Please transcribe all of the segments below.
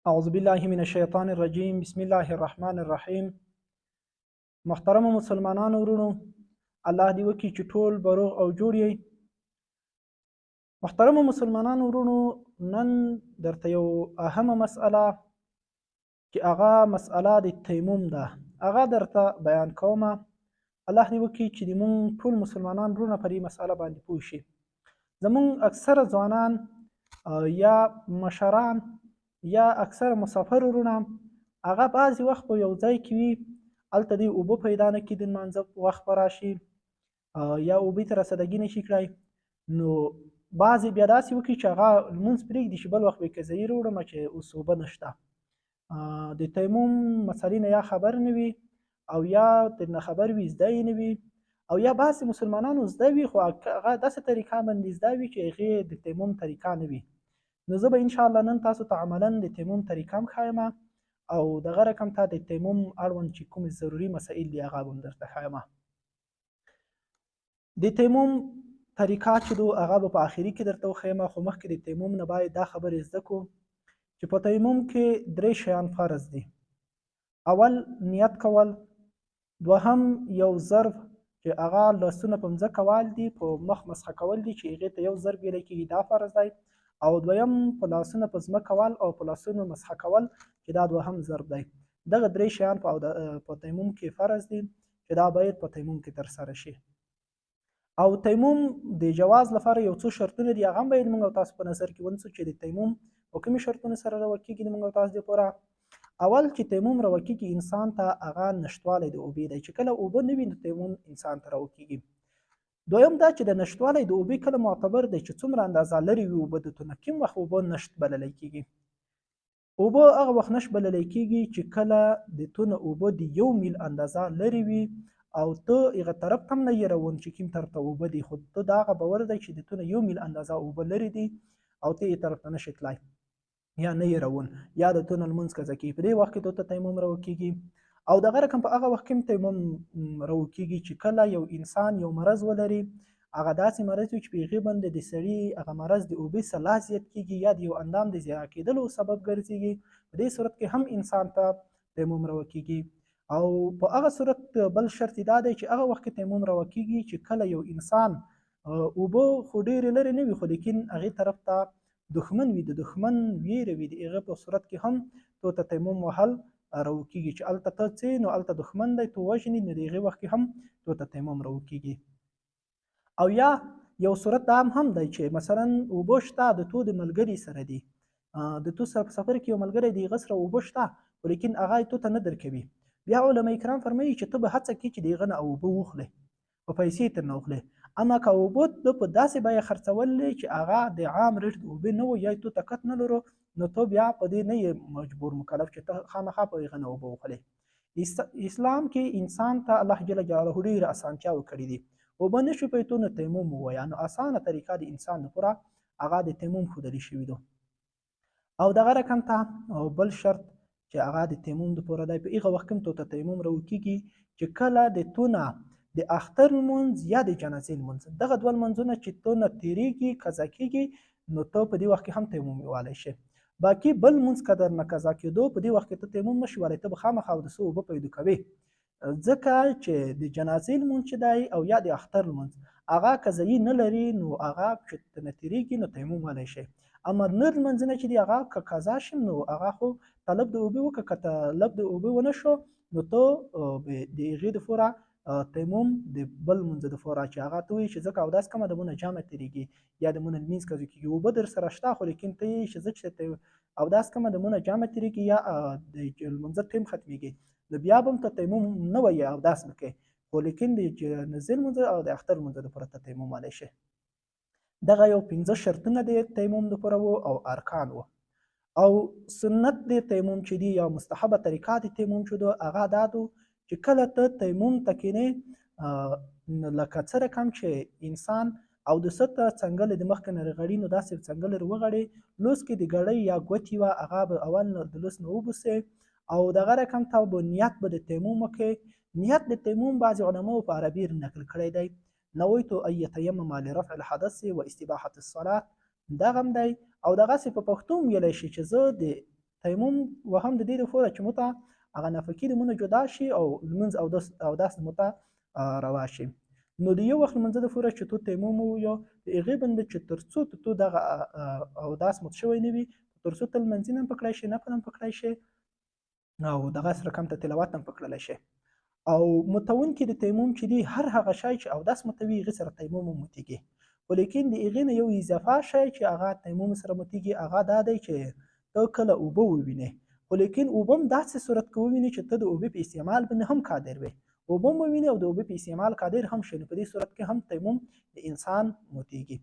أعوذ بالله من الشیطان الرجیم بسم الله الرحمن الرحیم. محترم مسلمانانو ورونو، الله دې وکړي چې ټول به روغ او جوړ یې. محترم مسلمانانو ورونو، نن درته یو اهمه مسأله چې هغه مسأله د تیمم ده هغه درته بیان کومه. الله دې وکړي چې موږ ټول مسلمانان ورونه په دې مسأله باندې پوه شي. زموږ اکثره ځوانان یا مشران یا اکثر مسافر ورونه هغه بعضې وخت په یو ځای کې وي، هلته دوی اوبه پیدا نه کړي، د لمانځه وخت به راشي یا اوبې ته رسیدګي نه شي کړی، نو بعضې بیا داسې وکړي چې هغه لمونځ پرېږدي چې بل وخت به یې قضایي راوړمه چې اوس اوبه نشته. د تیمم مسلې نه یا خبر نه وي او یا ترې نه خبر وي، زده یې نه وي، او یا بعضې مسلمانانو زده وي خو هغه داسې طریقه باندې زده وي چې هغې د تیمم طریقه نه وي. نو زه به انشاءالله نن تاسو ته عملا د تیمم طریقه هم ښیمه او دغه رقم ته د تیمم اړوند چې کومې ضروري مسایل دي هغه به هم درته ښیمه. د تیمم طریقه چې دو هغه به په آخري کې درته وښیمه، خو مخکې د تیمم نه باید دا خبرې زده کړو چې په تیمم کې 3 شیان فرض دي. اول نیت کول، دوهم یو ضرب چې هغه لاسونه په مځکه وال دي، په مخ مسحه کول دي چې هغې ته یو ضرب ویلی کېږي، دا فرض دی. او دویم په لاسونه په ځمکه وال او په لاسونو مسحه کول چې دا دوهم ضرب دی. دغه 3 شیان په تیمم کې فرض دي چې دا باید په تیمم کې ترسره شي. او تیمم د جواز لپاره یو څو شرطونه دي، هغه هم باید موږ او تاسو په نظر کې ونیسو چې د تیمم په کومې شرطونو سره روا کېږي د موږ او تاسو دپاره. اول چې تیمم روا کېږي انسان ته هغه نشتوالی د اوبې دی، چې کله اوبه نه وي نو تیمم انسان ته روا کېږي. دویم دا چې د نشتوالی د اوبې کله معتبر دی چې څومره اندازه لرې وي اوبه د تونه، کوم وخت اوبه نشت بللی کېږي. اوبه هغه وخت نشت بللی کېږي چې کله د تونه اوبه د 1 میل اندازه لرې وي او ته هغه طرف ته هم نه یې روان چې کوم طرف ته اوبه دي، خو ته دا هغه باور دی چې د تونه 1 میل اندازه اوبه لرې دي او ته یې طرف ته نشې تلای یا نه یې روان یا د تونه لمونځ قضا کېږي. په دې وخت کې ته تیمم روا کېږي. او دغه رقم په هغه وخت کې هم تیمم روا کېږي چې کله یو انسان یو مرض ولري، هغه داسې مرض وي چې په هغې باندې د سړي هغه مرض د اوبې سلا زیات کېږي یا د یو اندام د ضایع کېدلو سبب ګرځېږي. په دې صورت کې هم انسان ته تیمم روا کېږي. او په هغه صورت بل شرط دا دی چې هغه وخت کې تیمم روا کېږي چې کله یو انسان اوبه خو ډېرې لرې نه وي خو لیکن هغې طرف ته دښمن وي، د دښمن ویره وي، د هغه په صورت کې هم ته تیمم وهل روا کېږي چې هلته ته څې نو هلته دښمن دی ته وژني، نو د هغې وخت کې هم ته تیمم روا کېږي. او یا یو صورت دا هم دی چې مثلا اوبه شته د تو د ملګري سره دي، د تو سره په سفر کې یو ملګری د هغه سره اوبه شته خو لیکن هغه تو ته نه درکوي، بیا علما کرام فرمایي چې ته به هڅه کوي چې د هغه نه اوبه واخلې، په پیسې ترې نه واخلې. اما که اوبه ته په داسې بیه خرڅولې چې هغه د عام ریټ د اوبه نه وو یا تو طاقت نه لرو، نو ته بیا په دې نه یې مجبور مکلف چې ته خامخا په هغه نه اوبه واخلې. اسلام کې انسان ته الله جل جلاله ډېرې اسانتیاوې کړي دي. اوبه نشي پیدا نو تیمم ووایه، نو اسانه طریقه د انسان لپاره هغه د تیمم ښودلی شوي ده. او دغه رقم ته بل شرط چې هغه د تیمم دپاره دی، په هغه وخت کې هم ته تیمم روا کېږي چې کله د تونه د اختر لمونځ یا د جنازې لمونځ، دغه دوه لمونځونه چې تونه تېرېږي قضا کېږي، نو ته په دې وخت کې هم تیمم ووهلی شي. باقي بل لمونځ که درنه قضا کېدو په دې وخت کې ته تیمم نشي وهلی، ته به خامخا اودسه اوبه پیدا کوې، ځکه چې د جنازې لمونځ چې دی او یا د اختر لمونځ هغه قضایي نه لري، نو هغه چې ترنه تېرېږي نو تیمم وهلی شي. اما نور لمونځونه چې دي هغه که قضا شي نو هغه خو طلب د اوبه وکړه، که طلب د اوبه ونه شو نو ته د هغې دپاره تیمم د بل لمونځ دپاره چې هغه ته وایي چې ځکه اودس کومه د مونه جامع تېرېږي یا د مونه لمونځ قضا کېږي، اوبه در سره شته خو لیکن ته یې چې زه چې اودس کومه د مونه جامع تېرېږي یا د لمونځه ټیم ختمېږي، نو بیا به هم ته تیمم نه وایې اودس به کوې، خو لیکن د جنازې لمونځ او د اختر لمونځ دپاره ته تیمم وهلی شي. دغه یو 15 شرطونه د تیمم دپاره وو او ارکان وو. او سنت د تیمم چې دي یا مستحبه طریقه د تیمم چې ده هغه دا ده چې کله ته تیمم ته کښېنې، لکه څه رقم چې انسان اودسه ته څنګلې د مخکې نه رغړي نو داسې څنګلې وغړې، لوس کې د ګړۍ یا ګوتې وه هغه به اول د لوس نه وباسې او دغه رقم ته به نیت به د تیمم وکړې. نیت د تیمم بعضې علماو په عربي نقل کړی دی، نویت ان یتیمم لرفع الحدث و استباحة الصلاة، دغه هم دی. او دغسې په پښتو هم ویلی شي چې زه د تیمم و هم د دې دپاره چې موږ ته هغه نفقي لمونځ جدا شي او لمونځ اودس موږ ته روا شي. نو د یو وخت لمانځه دپاره چې تو تیمم ووایو د هغې باندې چې تر څو تو دغه اودس مات شوی نه وي تر څو ته لمانځنه هم پکړی شي نفل هم پکړی شي او دغسې رقم ته تلاوت هم پکړلی شي. او متونکي د تیمم چې دي هر هغه شی چې اودس متوي هغې سره تیمم هم متیږي خو لیکن د هغې نه یو اضافه شی چې هغه تیمم سره متیږي هغه دا دی چې ته کله اوبه ووینې خو لیکن اوبه هم داسې صورت کې ووینې چې ته د اوبه په استعمال باندې هم قادر وې اوبه هم ووینې او د اوبه په استعمال قادر هم شې نو په دې صورت کې هم تیمم د انسان متیږي.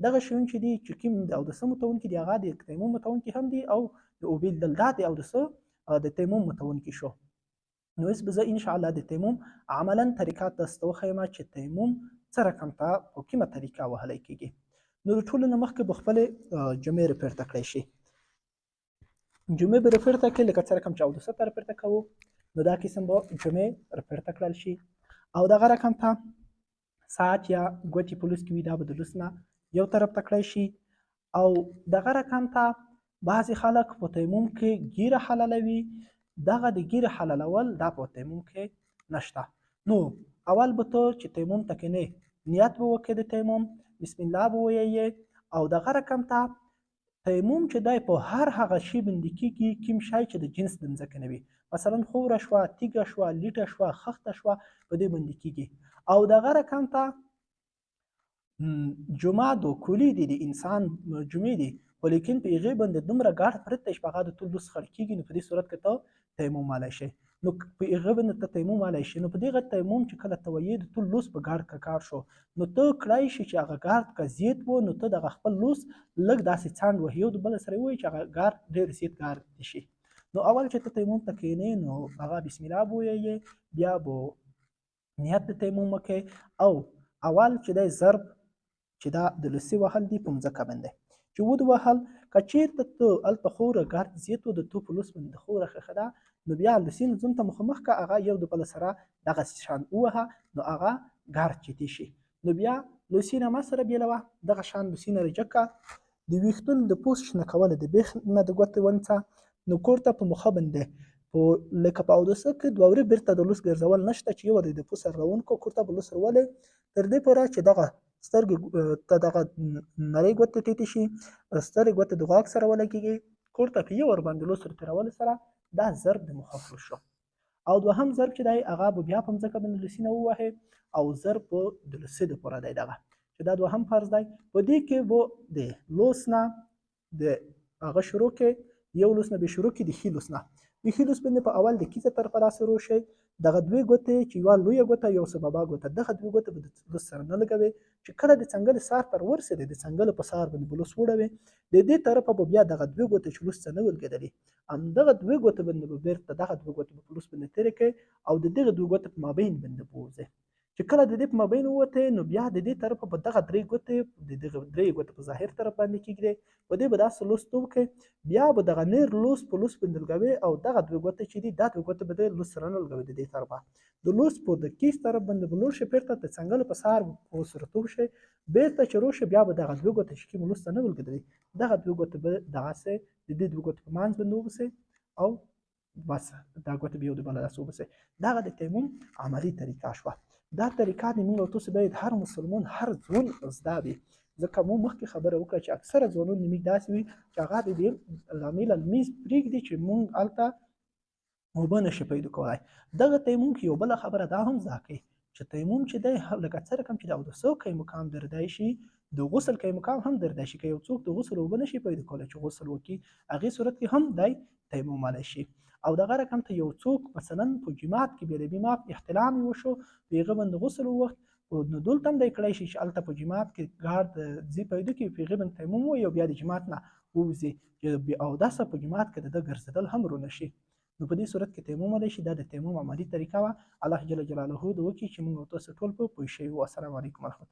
دغه شیون چې دي چې کوم د اودسه متونکي دي هغه د تیمم متونکي هم دي او د اوبې لیدل دا د اودسه د تیمم متونکي شو. نو اوس به زه انشاءالله د تیمم عملا طریقه تاسو ته وښیم چې تیمم څه رقم ته په کومه طریقه وهلی کېږي. نو د ټولو نه مخکې به خپلې جمعې راپورته کړی شي. جمعې به راپورته کړئ لکه څه رقم چې اودسه ته راپورته کوو نو دا قسم به جمعې راپورته کړل شي او دغه رقم ته ساعت یا ګوتې په لوس کې وي دا به د لوس نه یو طرف ته کړی شي او دغه رقم ته بعضې خلک په تیمم کې ګیره حلالوي دغه د ګیرې حلالول دا په تیمم کې نشته. نو اول به ته چې تیمم ته کینې نیت به وکړې د تیمم بسم الله به ووایې او دغه رقم ته تیمم چې دی په هر هغه شي باندې کېږي کوم شی چې د جنس د مځکې نه وي مثلا خوره شوه تیږه شوه لیټه شوه خښته شوه په دې باندې کېږي او دغه رقم ته جمعه د کلي دي د انسان جمعې دي خو لیکن په هغې باندې دومره ګاډ پرت دی چې په هغه د ټول لوس خړ کېږي نو په دې صورت کې ته تیمم وهلی شي نو په هغه باندې ته تیمم وهلی شي نو په دغه تیمم چې کله ته وایې د ټول لوس په ګاډ ککړ شو نو ته کړی شي چې هغه ګاډ که زیات و نو ته دغه خپل لوس لږ داسې څانډ وهي یو د بله سره ووایي چې هغه ګاډ ډېر زیات ګاډ دې شي. نو اول چې ته تیمم ته کښېنې نو هغه بسم الله به ووایې بیا به نیت د تیمم وکړې او اول چې دی ضرب چې دا د لوسي وهل دي په مځکه باندې چې ود وهل که چېرته ته هلته خوره ګرد زیات و د تو په لوس باندې خوره ښخه ده نو بیا لوسي نه ځون ته مخامخ که هغه یو د بله سره دغسې شان ووهه نو هغه ګرد چتي شي نو بیا لوسي نه مه سره بېلوه دغه شان لوسي نه رجه که د ویښتونو د پوست شنه کول د بیخ نه د ګوتې ونڅه نو کورته په مخه باندې لکه په اودسه کې دوه ورې بېرته د لوس ګرځول نشته چې یو د پوست سره روان کړو کورته به لوس ورولې تر دې پوره چې دغه سترګې ته دغه نرۍ ګوتې ټیټې شي سترې ګوتې د غوږ سره ولګېږي کورته په یو ور باندې لوس ورتېرولو سره دا ضرب د مخفف شو او دوهم ضرب چې دی هغه به بیا په مځکه باندې لوسي نه ووهې او ضرب به د لوسي دپاره دی دغه چې دا دوهم فرض دی په دې کې به د لوس نه د هغه شروع کې یو لوس نه به شروع کې د ښي لوس نه د ښي لوس باندې په اول د کیسه طرفه داسې روشئ دغه دوې ګوتې چې یوه لویه ګوته یو سببه ګوته دغه دوې ګوتې به د لوس سره نه لګوې چې کله د څنګلې سار ته ورسېدې د څنګلې په سار باندې به لوس وړوې د دې طرفه به بیا دغه دوې ګوتې چې لوس ته نه ولګېدلې همدغه دوې ګوتې باندې به بېرته دغه دوې ګوتې به په لوس باندې تېرې کړې او د دغه دوې ګوتې په مابین باندې به ووځې چې کله د دې په مابین ووتې نو بیا د دې طرفه به دغه درې ګوتې د دغه درې ګوتې په ظاهر طرف باندې کېږدې په دې به داسې لوس تو وکړې بیا به دغه نیر لوس په لوس باندې لګوې او دغه دوې ګوتې چې دي دا دوې ګوتې به د لوس سره نه لګوې د دې طرفه د لوس په د کیس طرف باندې به لوړ شي بېرته د څنګلو په سار به ورسره توب شي بېرته چې روشي بیا به دغه دوې ګوتې چې کوم لوس ته نه ولګېدلې دغه دوې ګوتې به دغسې د دې دوې ګوتې په منځ باندې وباسئ او بس دا ګوتې به یو د بله داسې وباسئ دغه د تیمم عملي طریقه شوه. دا طریقه د موږ او تاسو باید هر مسلمان هر ځوان زده وي ځکه مو مخکې خبره وکړه چې اکثره ځوانان زموږ داسې وي چې هغه د دې لامله لمونځ پرېږدي چې موږ هلته اوبه نشي پیدا کولی. دغه تیمم کې یو بله خبره دا هم زده کړئ چې تیمم چې دی لکه څه رقم چې د اودسه کوي مقام دردی شي د غسل کوي مقام هم دردی شي که یو څوک د غسل اوبه نشي پیدا کولی چې غسل وکړي هغې صورت کې هم دی تیمم وهلی شي او دغه رقم ته یو څوک مثلا په جماعت کې بېلې ما احتلام یې وشو په هغه باندې غسل ووخت نو دلته هم دی کړی شي چې هلته په جماعت کې ګارد ځي پیدا کړي په هغې باندې تیمم ووایي او بیا د جماعت نه ووځي چې بې اودسه په جماعت کې د ده ګرځېدل هم رونه شي نو په دې صورت کې تیمم وهلی شي دا د تیمم عملي طریقه وه الله جل جلاله دې وکړي چې موږ او تاسو ټول په پوه شوي وو. السلام علیکم ورحمة الله.